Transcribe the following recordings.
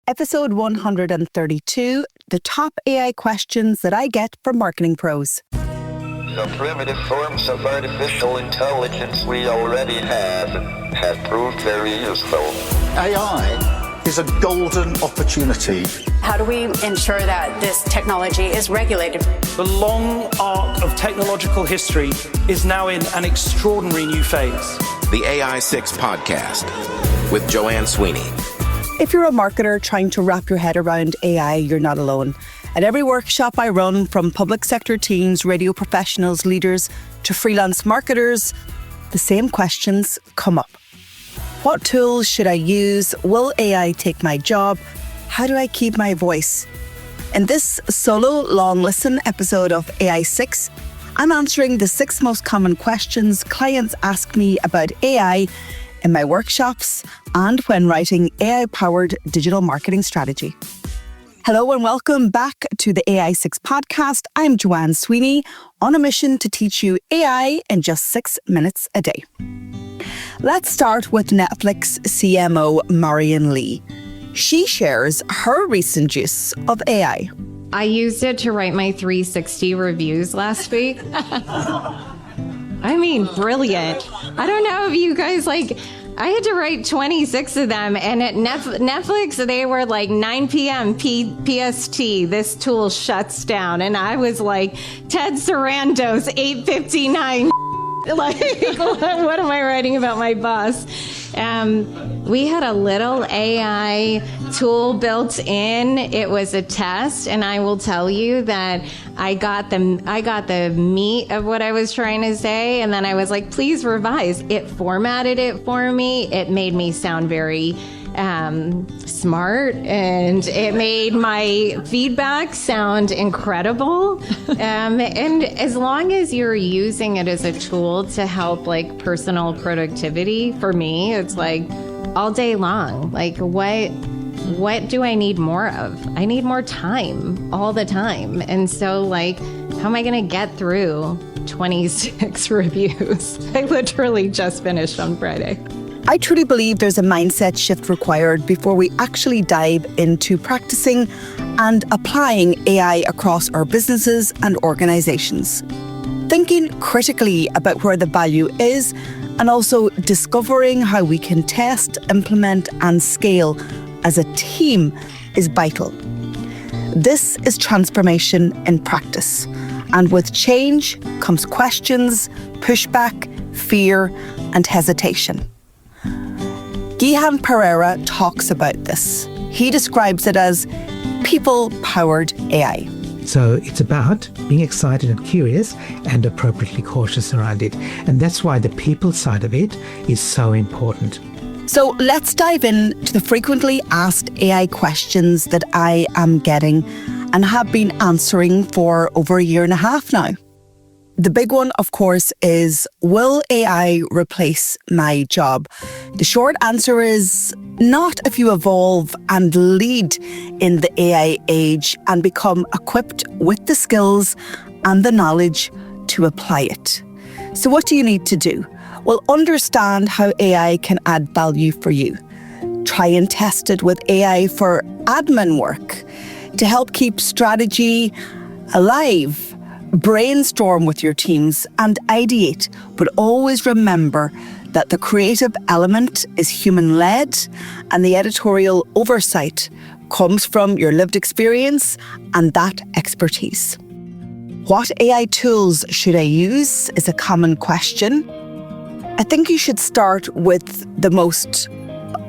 Episode 132, the top AI questions that I get from marketing pros. The primitive forms of artificial intelligence we already have proved very useful. AI is a golden opportunity. How do we ensure that this technology is regulated? The long arc of technological history is now in an extraordinary new phase. The AI6 Podcast with Joanne Sweeney. If you're a marketer trying to wrap your head around AI, you're not alone. At every workshop I run, from public sector teams, radio professionals, leaders, to freelance marketers, the same questions come up. What tools should I use? Will AI take my job? How do I keep my voice? In this solo long listen episode of AI6, I'm answering the 6 most common questions clients ask me about AI in my workshops and when writing AI-powered digital marketing strategy. Hello and welcome back to the AI6 podcast. I'm Joanne Sweeney, on a mission to teach you AI in just 6 minutes a day. Let's start with Netflix CMO Marion Lee. She shares her recent use of AI. I used it to write my 360 reviews last week. I mean, brilliant. I don't know if you guys I had to write 26 of them, and at Netflix, they were like 9 p.m. PST, this tool shuts down, and I was like, Ted Sarandos, 8:59. Like, what am I writing about my boss? We had a little AI tool built in. It was a test, and I will tell you that I got the meat of what I was trying to say, and then I was like, please revise. It formatted it for me. It made me sound very smart, and it made my feedback sound incredible. And as long as you're using it as a tool to help like personal productivity, for me, it's like all day long. Like what do I need more of? I need more time all the time. And so like, how am I going to get through 26 reviews? I literally just finished on Friday. I truly believe there's a mindset shift required before we actually dive into practicing and applying AI across our businesses and organizations. Thinking critically about where the value is and also discovering how we can test, implement and scale as a team is vital. This is transformation in practice. And with change comes questions, pushback, fear and hesitation. Gihan Pereira talks about this. He describes it as people-powered AI. So it's about being excited and curious and appropriately cautious around it. And that's why the people side of it is so important. So let's dive into the frequently asked AI questions that I am getting and have been answering for over a year and a half now. The big one, of course, is, will AI replace my job? The short answer is not if you evolve and lead in the AI age and become equipped with the skills and the knowledge to apply it. So what do you need to do? Well, understand how AI can add value for you. Try and test it with AI for admin work to help keep strategy alive. Brainstorm with your teams and ideate, but always remember that the creative element is human-led and the editorial oversight comes from your lived experience and that expertise. What AI tools should I use is a common question. I think you should start with the most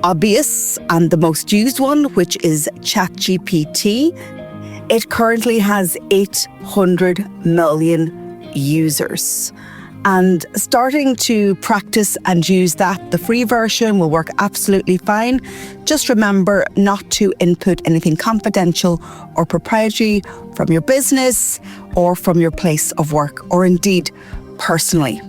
obvious and the most used one, which is ChatGPT. It currently has 800 million users. And starting to practice and use that, the free version will work absolutely fine. Just remember not to input anything confidential or proprietary from your business or from your place of work, or indeed personally.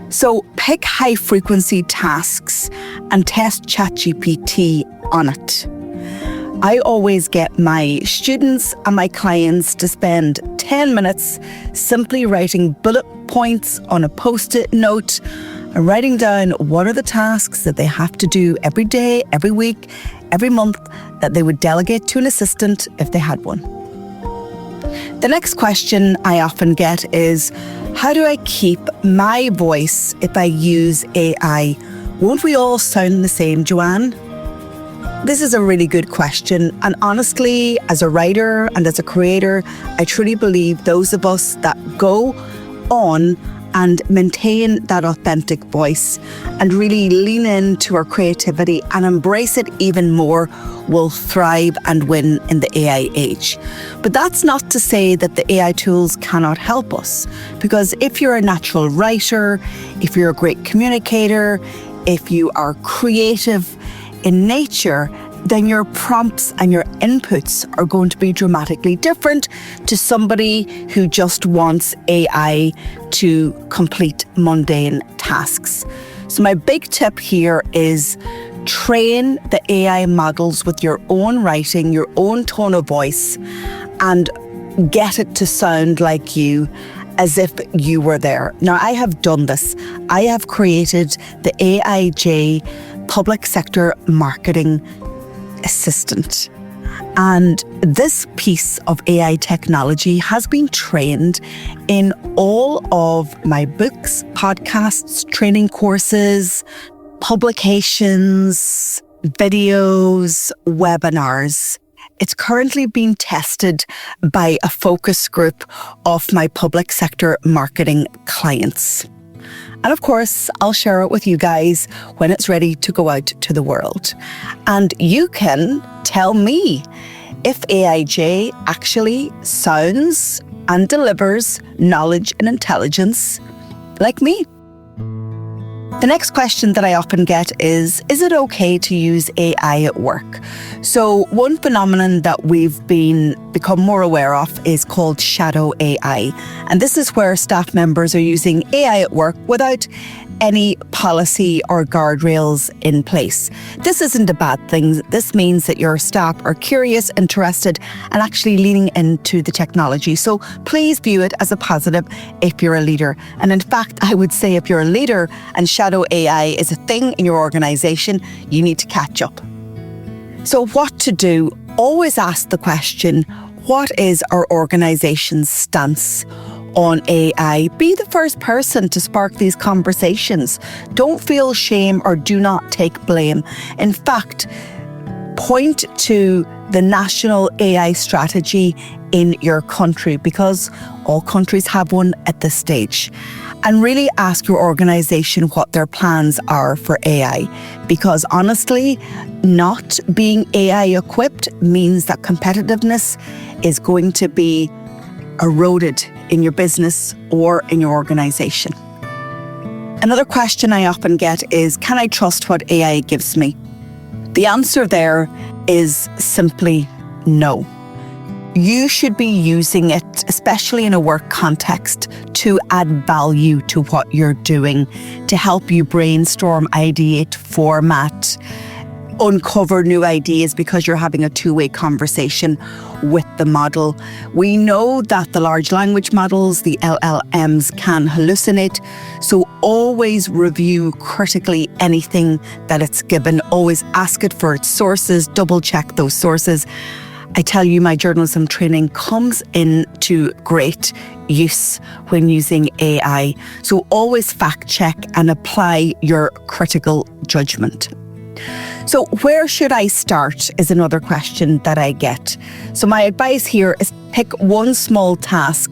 So pick high frequency tasks and test ChatGPT on it. I always get my students and my clients to spend 10 minutes simply writing bullet points on a post-it note and writing down what are the tasks that they have to do every day, every week, every month that they would delegate to an assistant if they had one. The next question I often get is, how do I keep my voice if I use AI? Won't we all sound the same, Joanne? This is a really good question. And honestly, as a writer and as a creator, I truly believe those of us that go on and maintain that authentic voice and really lean into our creativity and embrace it even more will thrive and win in the AI age. But that's not to say that the AI tools cannot help us, because if you're a natural writer, if you're a great communicator, if you are creative in nature, then your prompts and your inputs are going to be dramatically different to somebody who just wants AI to complete mundane tasks. So my big tip here is train the AI models with your own writing, your own tone of voice, and get it to sound like you, as if you were there. Now, I have done this. I have created the AIJ Public Sector Marketing Assistant. And this piece of AI technology has been trained in all of my books, podcasts, training courses, publications, videos, webinars. It's currently being tested by a focus group of my public sector marketing clients. And of course, I'll share it with you guys when it's ready to go out to the world. And you can tell me if AIJ actually sounds and delivers knowledge and intelligence like me. The next question that I often get is it okay to use AI at work? So one phenomenon that we've become more aware of is called shadow AI. And this is where staff members are using AI at work without any policy or guardrails in place. This isn't a bad thing. This means that your staff are curious, interested, and actually leaning into the technology. So please view it as a positive if you're a leader. And in fact, I would say if you're a leader and shadow AI is a thing in your organization, you need to catch up. So what to do? Always ask the question, what is our organization's stance on AI? Be the first person to spark these conversations. Don't feel shame or do not take blame. In fact, point to the national AI strategy in your country, because all countries have one at this stage. And really ask your organization what their plans are for AI. Because honestly, not being AI equipped means that competitiveness is going to be eroded in your business or in your organization. Another question I often get is, can I trust what AI gives me? The answer there is simply no. You should be using it, especially in a work context, to add value to what you're doing, to help you brainstorm, ideate, format, uncover new ideas because you're having a two-way conversation with the model. We know that the large language models, the LLMs, can hallucinate. So always review critically anything that it's given. Always ask it for its sources, double check those sources. I tell you, my journalism training comes into great use when using AI. So always fact check and apply your critical judgment. So where should I start is another question that I get. So my advice here is pick one small task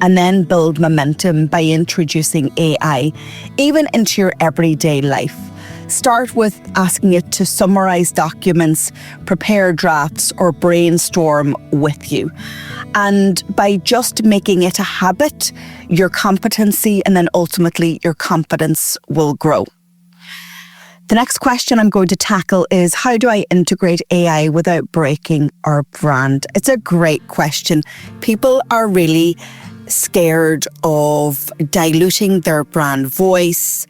and then build momentum by introducing AI, even into your everyday life. Start with asking it to summarize documents, prepare drafts, or brainstorm with you. And by just making it a habit, your competency and then ultimately your confidence will grow. The next question I'm going to tackle is, how do I integrate AI without breaking our brand? It's a great question. People are really scared of diluting their brand voice,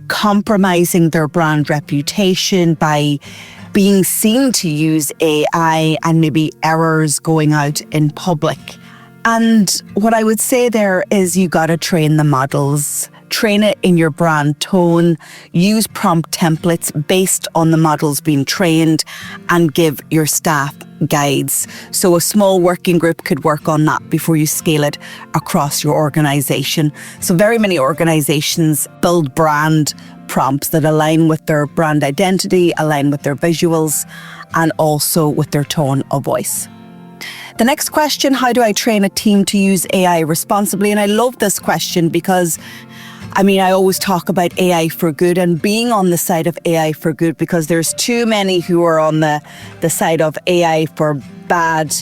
compromising their brand reputation by being seen to use AI and maybe errors going out in public. And what I would say there is you got to train the models. train it in your brand tone, use prompt templates based on the models being trained, and give your staff guides. So a small working group could work on that before you scale it across your organization. So very many organizations build brand prompts that align with their brand identity, align with their visuals, and also with their tone of voice. The next question, how do I train a team to use AI responsibly? And I love this question because I always talk about AI for good and being on the side of AI for good, because there's too many who are on the side of AI for bad,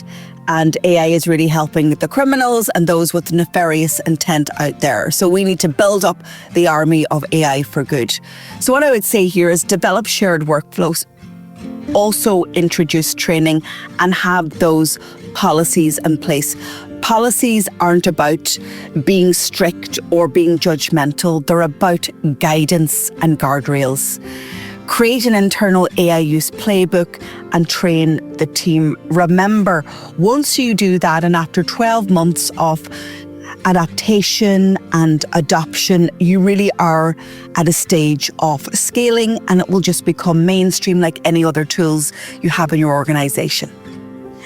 and AI is really helping the criminals and those with nefarious intent out there. So we need to build up the army of AI for good. So what I would say here is develop shared workflows, also introduce training, and have those policies in place. Policies aren't about being strict or being judgmental. They're about guidance and guardrails. Create an internal AI use playbook and train the team. Remember, once you do that, and after 12 months of adaptation and adoption, you really are at a stage of scaling, and it will just become mainstream like any other tools you have in your organization.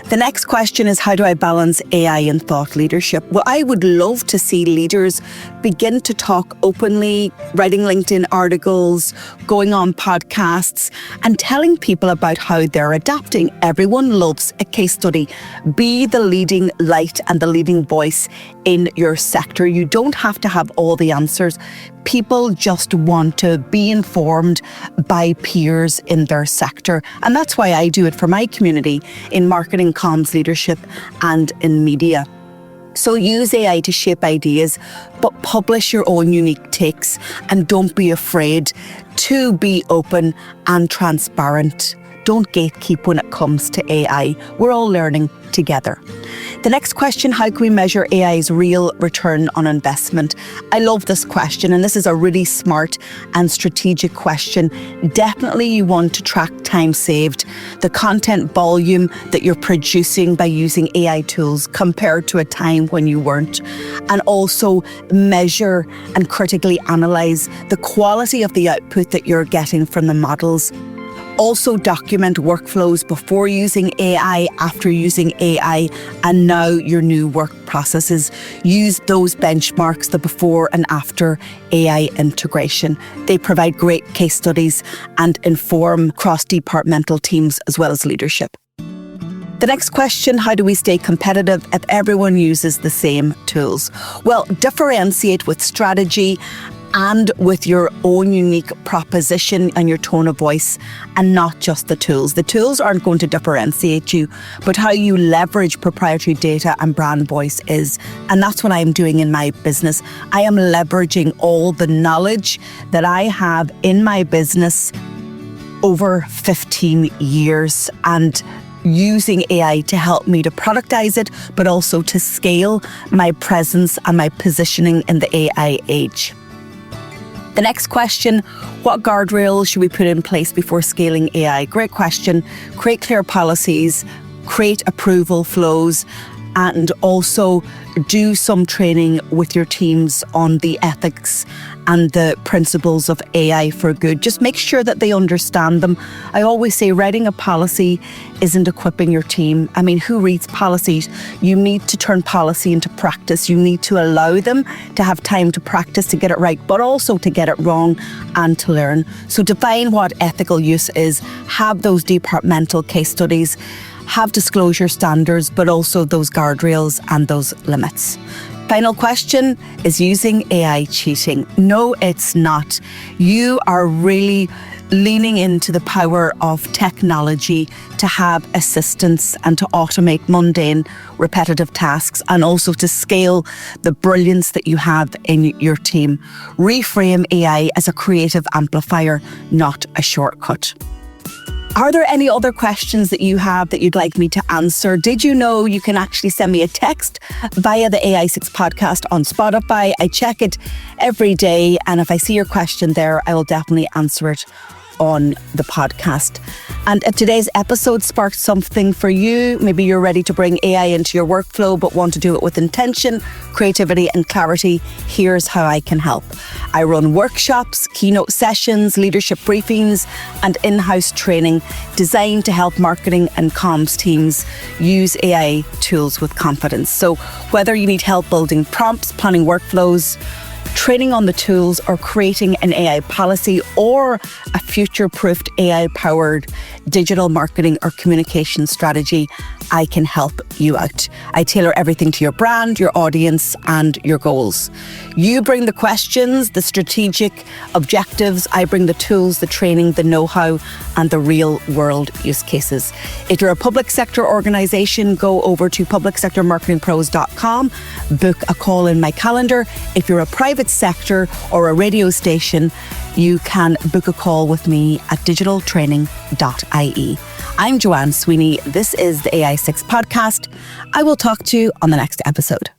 The next question is, how do I balance AI and thought leadership? Well, I would love to see leaders begin to talk openly, writing LinkedIn articles, going on podcasts, and telling people about how they're adapting. Everyone loves a case study. Be the leading light and the leading voice in your sector. You don't have to have all the answers. People just want to be informed by peers in their sector. And that's why I do it for my community in marketing, comms, leadership, and in media. So use AI to shape ideas, but publish your own unique takes, and don't be afraid to be open and transparent. Don't gatekeep when it comes to AI. We're all learning together. The next question, how can we measure AI's real return on investment? I love this question, and this is a really smart and strategic question. Definitely you want to track time saved, the content volume that you're producing by using AI tools compared to a time when you weren't, and also measure and critically analyze the quality of the output that you're getting from the models. Also document workflows before using AI, after using AI, and now your new work processes. Use those benchmarks, the before and after AI integration. They provide great case studies and inform cross-departmental teams as well as leadership. The next question, how do we stay competitive if everyone uses the same tools? Well, differentiate with strategy and with your own unique proposition and your tone of voice, and not just the tools. The tools aren't going to differentiate you, but how you leverage proprietary data and brand voice is. And that's what I'm doing in my business. I am leveraging all the knowledge that I have in my business over 15 years and using AI to help me to productize it, but also to scale my presence and my positioning in the AI age. The next question, what guardrails should we put in place before scaling AI? Great question. Create clear policies, create approval flows, and also do some training with your teams on the ethics and the principles of AI for good. Just make sure that they understand them. I always say writing a policy isn't equipping your team. I mean, who reads policies? You need to turn policy into practice. You need to allow them to have time to practice, to get it right, but also to get it wrong and to learn. So define what ethical use is, have those departmental case studies, have disclosure standards, but also those guardrails and those limits. Final question, is using AI cheating? No, it's not. You are really leaning into the power of technology to have assistance and to automate mundane, repetitive tasks, and also to scale the brilliance that you have in your team. Reframe AI as a creative amplifier, not a shortcut. Are there any other questions that you have that you'd like me to answer? Did you know you can actually send me a text via the AI6 podcast on Spotify? I check it every day, and if I see your question there, I will definitely answer it on the podcast. And if today's episode sparked something for you, maybe you're ready to bring AI into your workflow but want to do it with intention, creativity and clarity, here's how I can help. I run workshops, keynote sessions, leadership briefings and in-house training designed to help marketing and comms teams use AI tools with confidence. So whether you need help building prompts, planning workflows, training on the tools or creating an AI policy or a future-proofed AI-powered digital marketing or communication strategy, I can help you out. I tailor everything to your brand, your audience, and your goals. You bring the questions, the strategic objectives. I bring the tools, the training, the know-how, and the real-world use cases. If you're a public sector organisation, go over to publicsectormarketingpros.com, book a call in my calendar. If you're a private sector or a radio station, you can book a call with me at digitaltraining.ie. I'm Joanne Sweeney. This is the AI6 podcast. I will talk to you on the next episode.